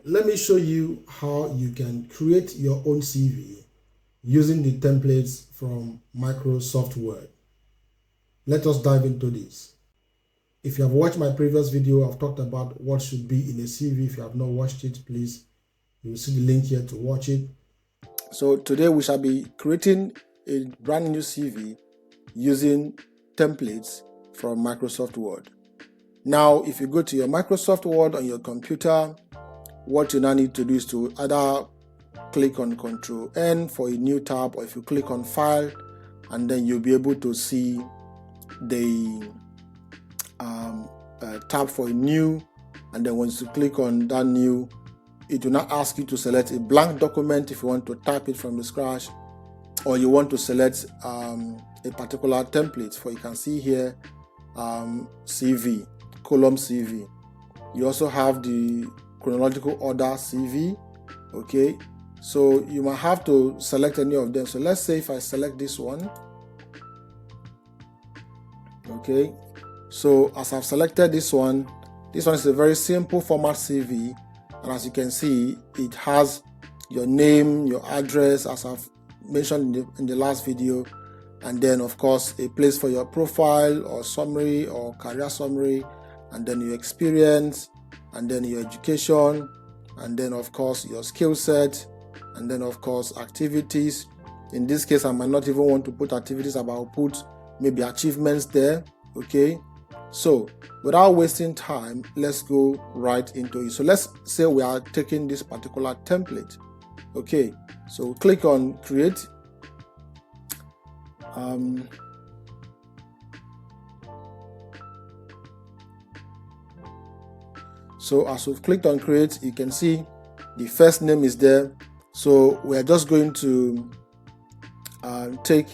let me show you how you can create your own CV using the templates from Microsoft Word. Let us dive into this. If you have watched my previous video, I've talked about what should be in a CV. If you have not watched it, please, you will see the link here to watch it. So today we shall be creating a brand new CV using templates from Microsoft Word. Now, if you go to your Microsoft Word on your computer, what you now need to do is to either click on Control N for a new tab, or if you click on File, and then you'll be able to see the tab for a new, and then once you click on that new, it will not ask you to select a blank document if you want to type it from the scratch, or you want to select a particular template. For you can see here CV, column CV. You also have the chronological order CV. Okay, so you might have to select any of them. So let's say if I select this one. Okay, so as I've selected this one is a very simple format CV, and as you can see, it has your name, your address, as I've mentioned in the last video, and then of course a place for your profile or summary or career summary, and then your experience, and then your education, and then of course your skill set, and then of course activities. In this case, I might not even want to put activities, but I'll put maybe achievements there. Okay, so without wasting time, let's go right into it. So let's say we are taking this particular template. Okay, so click on create. So as we've clicked on create, you can see the first name is there. So we're just going to take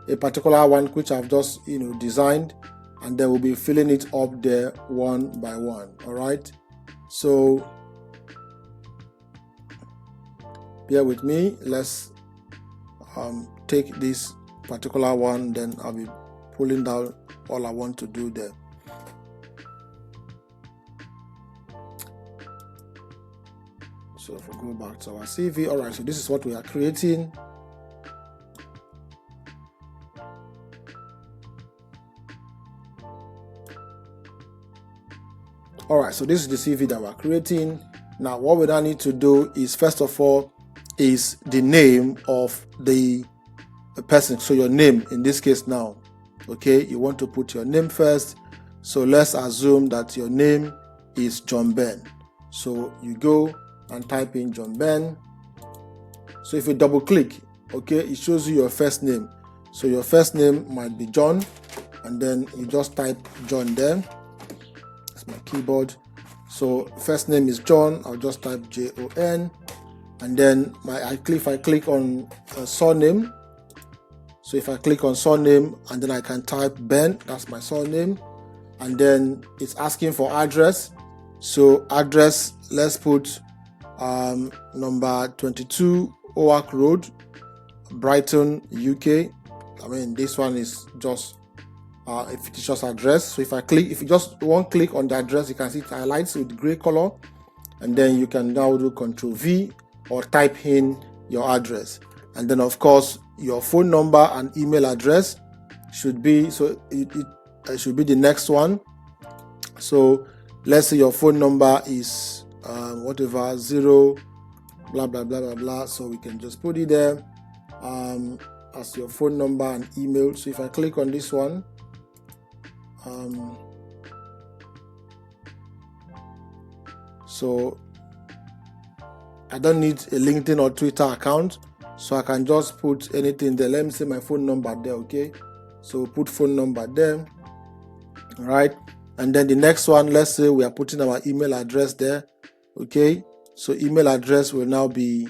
a particular one which I've just designed, and then we'll be filling it up there one by one. All right, so bear with me. Let's take this particular one, then I'll be pulling down all I want to do there. So if we go back to our CV, all right, so this is what we are creating. All right, so this is the CV that we're creating. Now, what we now need to do is, first of all, is the name of the person. So your name in this case now, okay, you want to put your name first. So let's assume that your name is John Ben. So you go and type in John Ben. So if you double click, okay, it shows you your first name. So your first name might be John, and then you just type John there. That's my keyboard. So first name is John, I'll just type Jon, and then if I click on surname. So if I click on surname, and then I can type Ben, that's my surname, and then it's asking for address. So address, let's put number 22 Oak Road, Brighton, UK. I mean, this one is just a fictitious address. So if you just one click on the address, you can see it highlights with gray color, and then you can now do Ctrl V or type in your address, and then of course your phone number and email address should be, so it should be the next one. So let's say your phone number is whatever 0 blah blah blah blah blah, so we can just put it there as your phone number and email. So if I click on this one, so I don't need a LinkedIn or Twitter account, so I can just put anything there. Let me say my phone number there. Okay, so put phone number there. All right, and then the next one, let's say we are putting our email address there. Okay, so email address will now be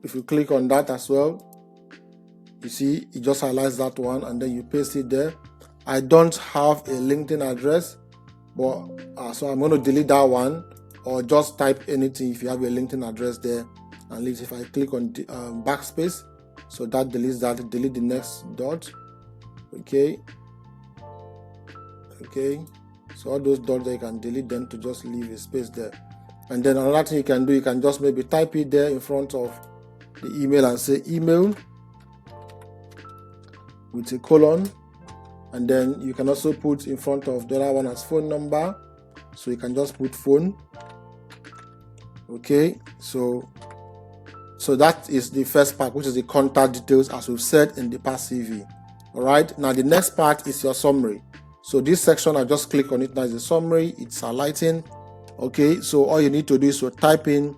if you click on that as well, you see it just highlights that one, and then you paste it there. I don't have a LinkedIn address, but so I'm going to delete that one, or just type anything if you have a LinkedIn address there. At least if I click on backspace, so that deletes that, delete the next dot. Okay, so all those dots there, you can delete them to just leave a space there. And then another thing you can do, you can just maybe type it there in front of the email and say email with a colon. And then you can also put in front of the other one as phone number. So you can just put phone. Okay, so that is the first part, which is the contact details, as we've said in the past CV. All right, now the next part is your summary. So this section, I just click on it. Now is the summary. It's highlighting. Okay, so all you need to do is to type in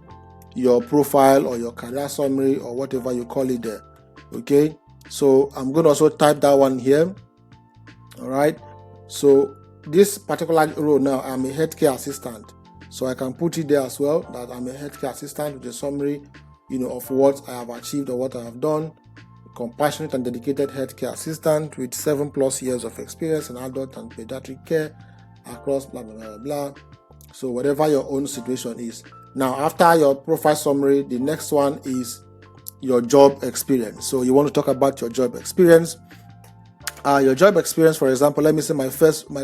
your profile or your career summary or whatever you call it there. Okay, so I'm going to also type that one here. All right, so this particular role now, I'm a healthcare assistant. So I can put it there as well, that I'm a healthcare assistant with a summary, of what I have achieved or what I have done. Compassionate and dedicated healthcare assistant with 7+ years of experience in adult and pediatric care across blah, blah, blah, blah. So whatever your own situation is. Now, after your profile summary, the next one is your job experience. So you want to talk about your job experience. Your job experience, for example, let me say my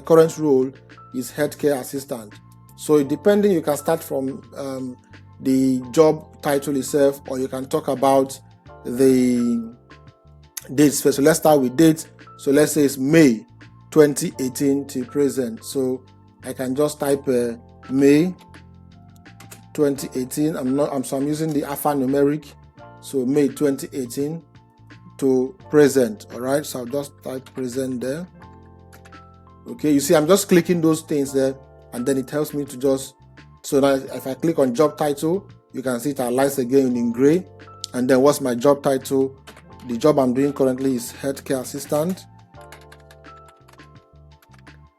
current role is healthcare assistant. So depending, you can start from the job title itself, or you can talk about the dates first. So let's start with dates. So let's say it's May 2018 to present. So I can just type May 2018. I'm using the alphanumeric. So May 2018 to present. All right. So I'll just type present there. Okay. You see, I'm just clicking those things there, and then it tells me to just. So now if I click on job title, you can see it highlights again in gray. And then what's my job title? The job I'm doing currently is healthcare assistant.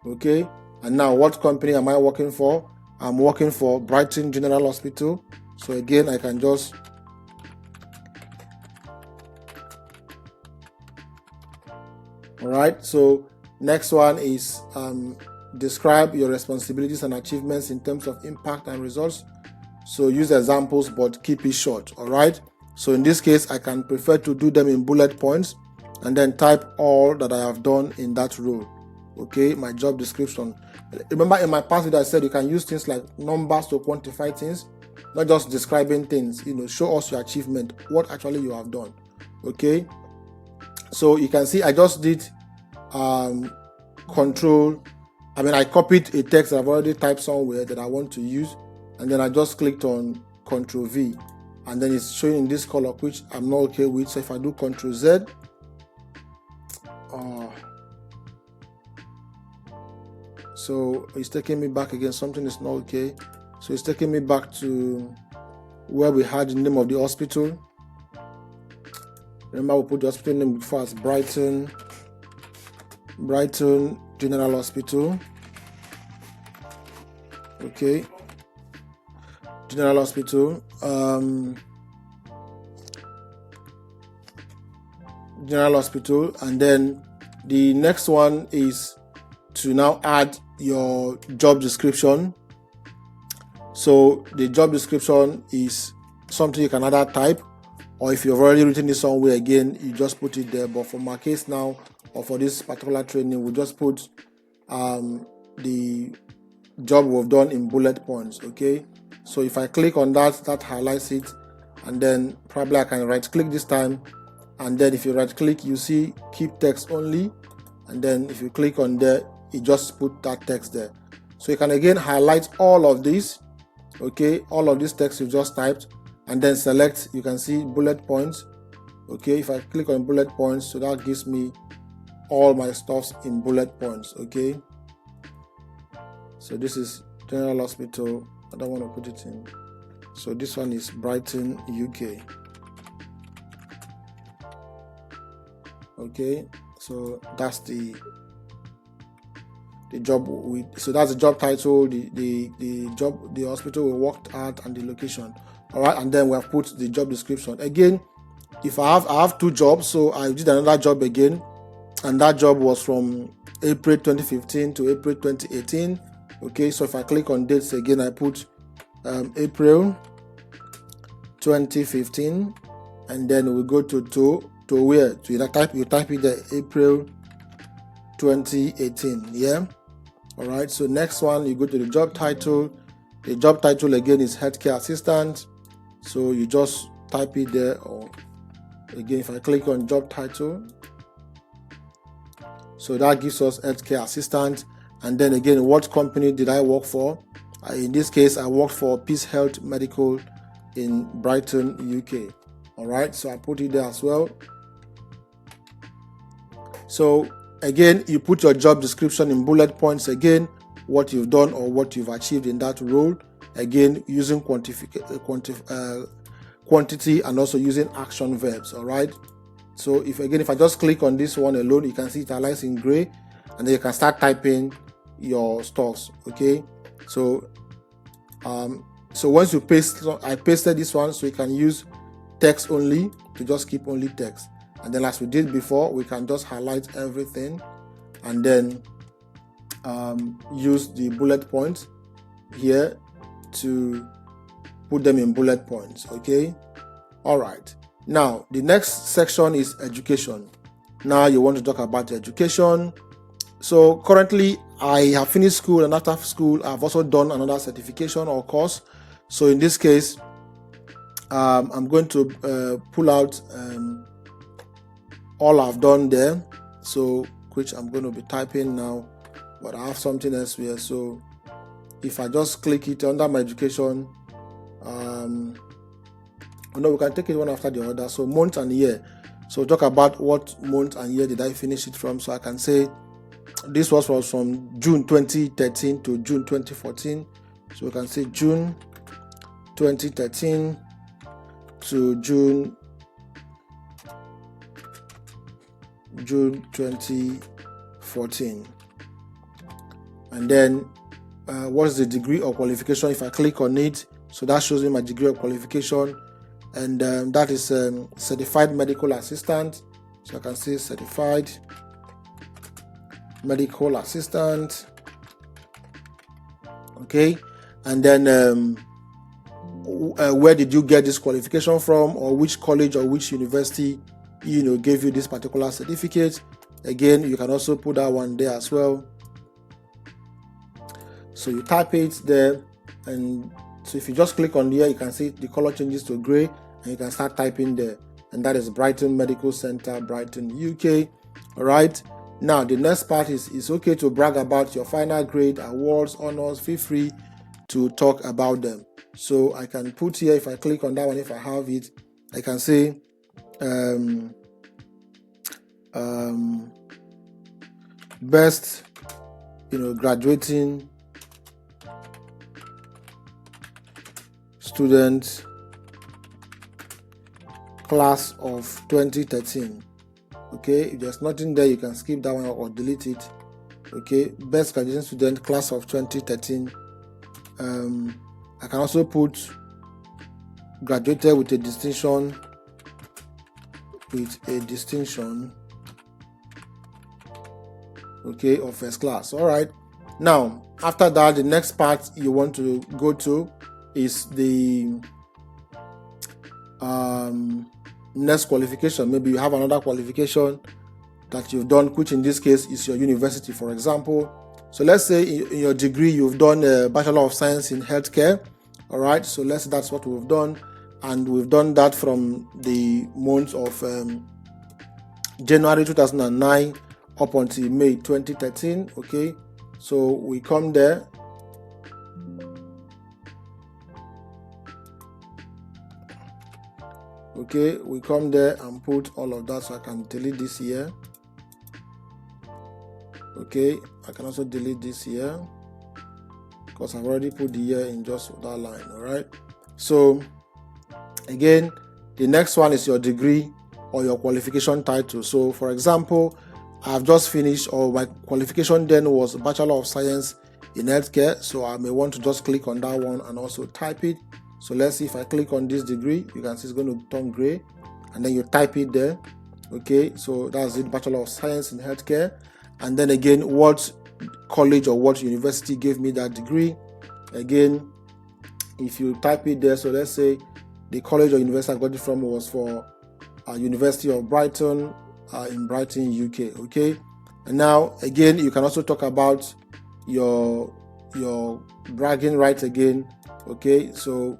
Okay. And now what company am I working for? I'm working for Brighton General Hospital. So again, I can just all right. So next one is describe your responsibilities and achievements in terms of impact and results. So use examples, but keep it short. All right. So in this case, I can prefer to do them in bullet points and then type all that I have done in that role. Okay, my job description. Remember in my past video, I said you can use things like numbers to quantify things, not just describing things. Show us your achievement, what actually you have done. Okay, so you can see I just did control. I copied a text that I've already typed somewhere that I want to use, and then I just clicked on Control V, and then it's showing in this color, which I'm not okay with. So if I do Control Z, so it's taking me back again. Something is not okay. So it's taking me back to where we had the name of the hospital. Remember, we put the hospital name before as Brighton General Hospital. Okay. General Hospital. General Hospital. And then the next one is to now add your job description. So the job description is something you can either type, or if you've already written it somewhere, again, you just put it there. But for my case now, or for this particular training, we just put the job we've done in bullet points. Okay, so if I click on that highlights it, and then probably I can right click this time, and then if you right click, you see keep text only, and then if you click on there, it just put that text there. So you can again highlight all of this. Okay, all of this text you just typed, and then select. You can see bullet points. Okay, if I click on bullet points, so that gives me all my stuffs in bullet points. Okay, so this is General Hospital. I don't want to put it in. So this one is Brighton, UK. Okay, so that's the job so that's the job title, the job, the hospital we worked at, and the location. All right, and then we have put the job description. Again, if I have two jobs, so I did another job again, and that job was from April 2015 to April 2018. Okay, so if I click on dates again, I put April 2015, and then we go to where you type it there, April 2018. Yeah. All right, so next one, you go to the job title, The job title again is healthcare assistant. So you just type it there, or again, if I click on job title, so that gives us healthcare assistant. And then again, what company did I work for? In this case, I worked for Peace Health Medical in Brighton, UK. All right, so I put it there as well. So again, you put your job description in bullet points again, what you've done or what you've achieved in that role. Again, using quantity and also using action verbs. All right. So if I just click on this one alone, you can see it highlights in gray, and then you can start typing your stocks. Okay. So once you paste, I pasted this one, so you can use text only to just keep only text. And then as we did before, we can just highlight everything and then use the bullet points here to put them in bullet points. Okay. All right. Now the next section is education. Now you want to talk about education. So currently I have finished school, and after school I've also done another certification or course. So in this case, I'm going to pull out all I've done there, so which I'm going to be typing now, but I have something else here. So if I just click it under my education, we can take it one after the other. So month and year. So talk about what month and year did I finish it from. So I can say this was from June 2013 to June 2014. So we can say June 2013 to June 2014. And then what's the degree or qualification? If I click on it, so that shows me my degree of qualification, and that is certified medical assistant. So I can say certified medical assistant. Okay. And then where did you get this qualification from, or which college or which university gave you this particular certificate? Again, you can also put that one there as well. So you type it there, and so if you just click on here, you can see the color changes to gray, and you can start typing there. And that is Brighton Medical Center, Brighton, UK. All right. Now the next part is it's okay to brag about your final grade, awards, honors. Feel free to talk about them. So I can put here, if I click on that one, if I have it, I can say best graduating student class of 2013. Okay, if there's nothing there, you can skip that one or delete it. Okay, best graduating student class of 2013. I can also put graduated with a distinction, okay, of first class. All right. Now after that, the next part you want to go to is the next qualification. Maybe you have another qualification that you've done, which in this case is your university, for example. So let's say in your degree you've done a Bachelor of Science in Healthcare. All right, so let's say that's what we've done, and we've done that from the month of January 2009 up until May 2013. Okay, so we come there. Okay, we come there and put all of that, so I can delete this here. Okay, I can also delete this here because I've already put the year in just that line. All right, so again, the next one is your degree or your qualification title. So for example, I've just finished, or my qualification then was Bachelor of Science in Healthcare, so I may want to just click on that one and also type it. So let's see, if I click on this degree, you can see it's going to turn gray, and then you type it there. Okay, so that's it, Bachelor of Science in Healthcare. And then again, what college or what university gave me that degree? Again, if you type it there, so let's say the college or university I got it from was for University of Brighton in Brighton, UK. Okay, and now again, you can also talk about your your bragging rights again. Okay, so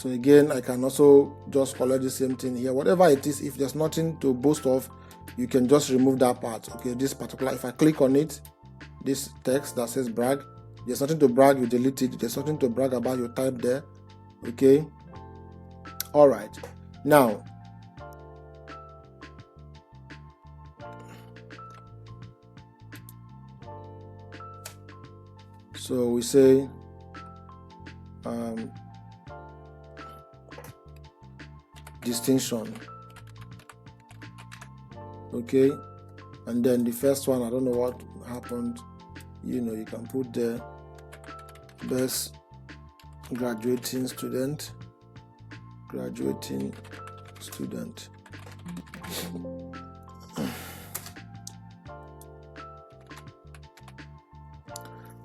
again, I can also just collect the same thing here. Whatever it is, if there's nothing to boast of, you can just remove that part. Okay, this particular, if I click on it, this text that says brag, there's nothing to brag, you delete it. There's nothing to brag about, you type there. Okay, all right. Now, so we say distinction. Okay, and then the first one, I don't know what happened. You can put the best graduating student.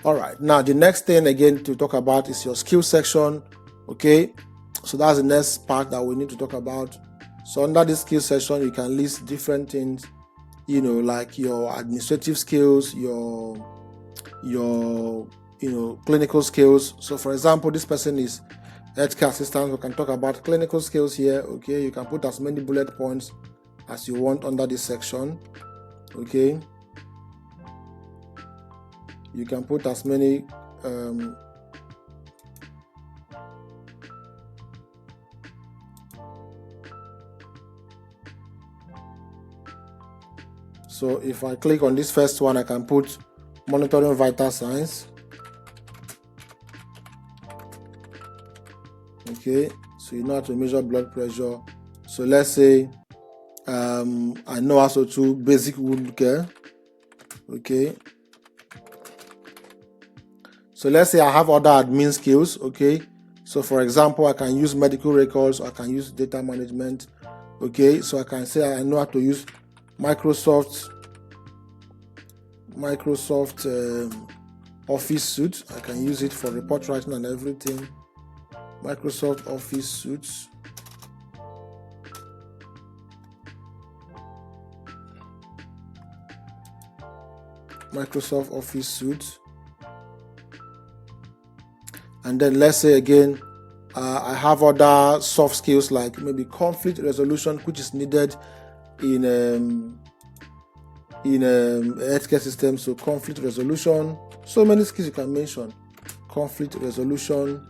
All right, now the next thing again to talk about is your skill section. Okay, so that's the next part that we need to talk about. So under this skill section, you can list different things, like your administrative skills, your clinical skills. So for example, this person is healthcare assistant. We can talk about clinical skills here. Okay, you can put as many bullet points as you want under this section. Okay, you can put as many so if I click on this first one, I can put monitoring vital signs. Okay, so you know how to measure blood pressure. So let's say I know also to basic wound care. Okay, so let's say I have other admin skills. Okay, so for example, I can use medical records, or I can use data management. Okay, so I can say I know how to use Microsoft Office Suite. I can use it for report writing and everything. Microsoft Office Suite. Microsoft Office Suite. And then let's say again, I have other soft skills like maybe conflict resolution, which is needed in healthcare system. So conflict resolution, so many skills you can mention. Conflict resolution.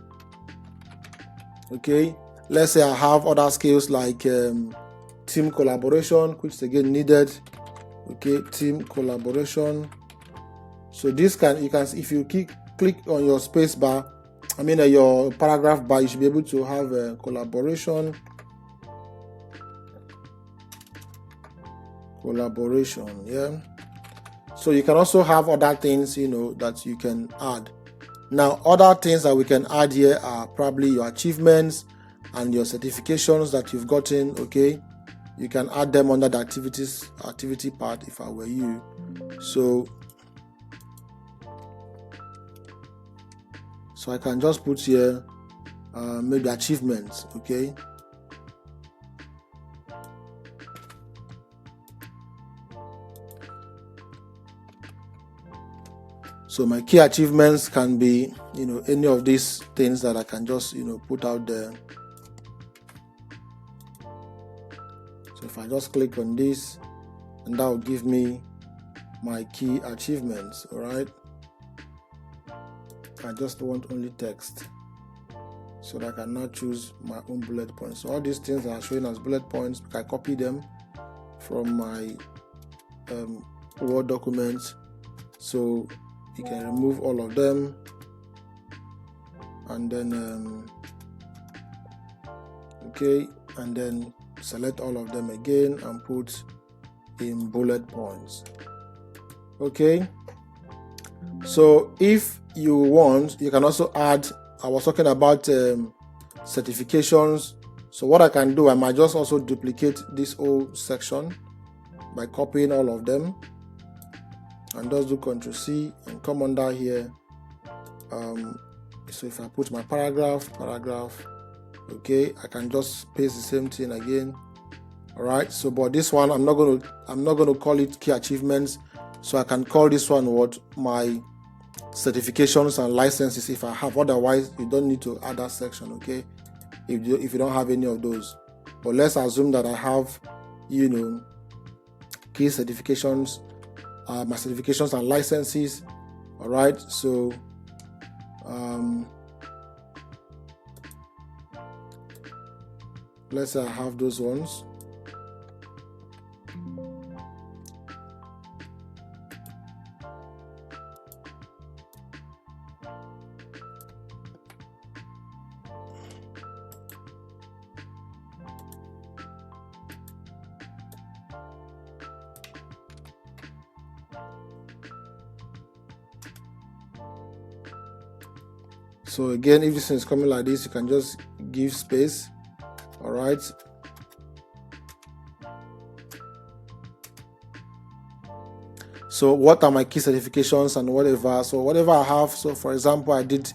Okay, let's say I have other skills like team collaboration, which is again needed. Okay, team collaboration. So this you can if you click on your space bar, your paragraph bar, you should be able to have collaboration. Yeah. So you can also have other things, that you can add. Now, other things that we can add here are probably your achievements and your certifications that you've gotten. Okay, you can add them under the activity part if I were you. So I can just put here maybe achievements. Okay, so my key achievements can be any of these things that I can just put out there. So if I just click on this, and that will give me my key achievements. All right, I just want only text, so that I can now choose my own bullet points. So all these things are showing as bullet points. I copy them from my Word documents, so you can remove all of them, and then okay, and then select all of them again and put in bullet points. Okay, so if you want, you can also add. I was talking about certifications. So what I can do, I might just also duplicate this whole section by copying all of them, and just do Ctrl+C and come under here. So if I put my paragraph, okay, I can just paste the same thing again. All right. So, but this one, I'm not going to call it key achievements. So I can call this one what? My certifications and licenses if I have. Otherwise, you don't need to add that section, okay? If you don't have any of those. But let's assume that I have, key certifications, my certifications and licenses. All right, so let's say I have those ones. So again, if this is coming like this, you can just give space. All right. So what are my key certifications and whatever? So whatever I have, so for example, I did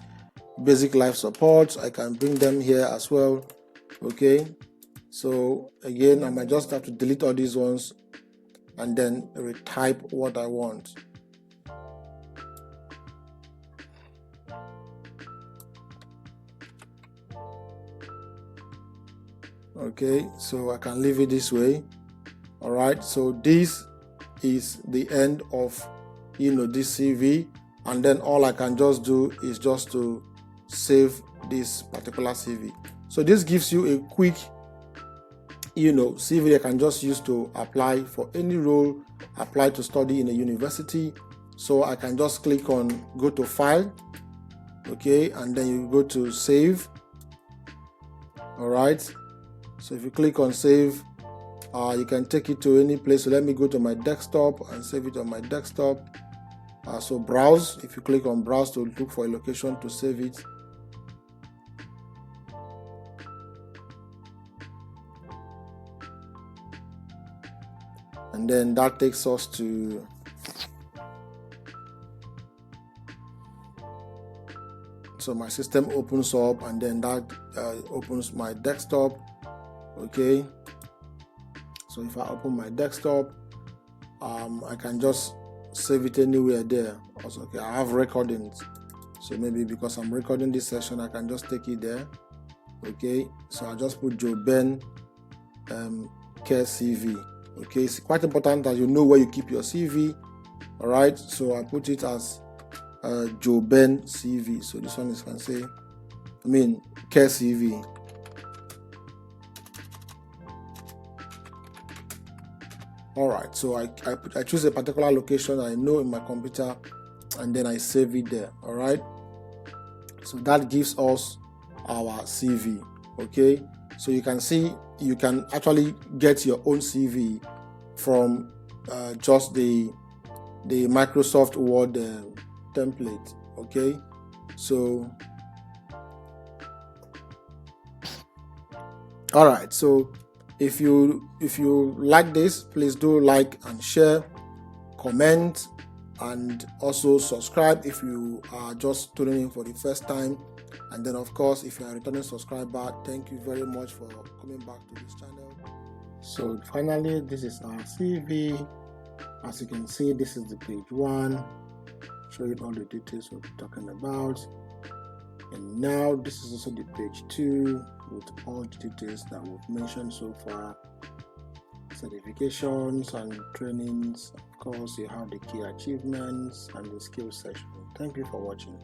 basic life support, I can bring them here as well. Okay. So again, I might just have to delete all these ones and then retype what I want. Okay, so I can leave it this way. All right, so this is the end of this CV, and then all I can just do is just to save this particular CV. So this gives you a quick CV I can just use to apply for any role, apply to study in a university. So I can just click on go to file, okay, and then you go to save. All right, so if you click on save, you can take it to any place. So let me go to my desktop and save it on my desktop. So browse, if you click on browse to look for a location to save it. And then that takes us to so my system opens up, and then that opens my desktop. Okay, so if I open my desktop, I can just save it anywhere there. Also, okay, I have recordings, so maybe because I'm recording this session, I can just take it there. Okay, so I just put Joe Ben Care CV. Okay, it's quite important that you know where you keep your CV. All right, so I put it as Joe Ben CV. So this one is can say, Care CV. All right, so I choose a particular location I know in my computer, and then I save it there. All right, so that gives us our CV. Okay, so you can see you can actually get your own CV from just the Microsoft Word template. Okay, so all right, so if you like this, please do like and share, comment, and also subscribe if you are just tuning in for the first time. And then of course, if you are a returning subscriber, thank you very much for coming back to this channel. So finally, this is our CV. As you can see, this is the page 1, showing all the details we'll be talking about. And now this is also the page 2 with all the details that we've mentioned so far, certifications and trainings. Of course, you have the key achievements and the skills section. Thank you for watching.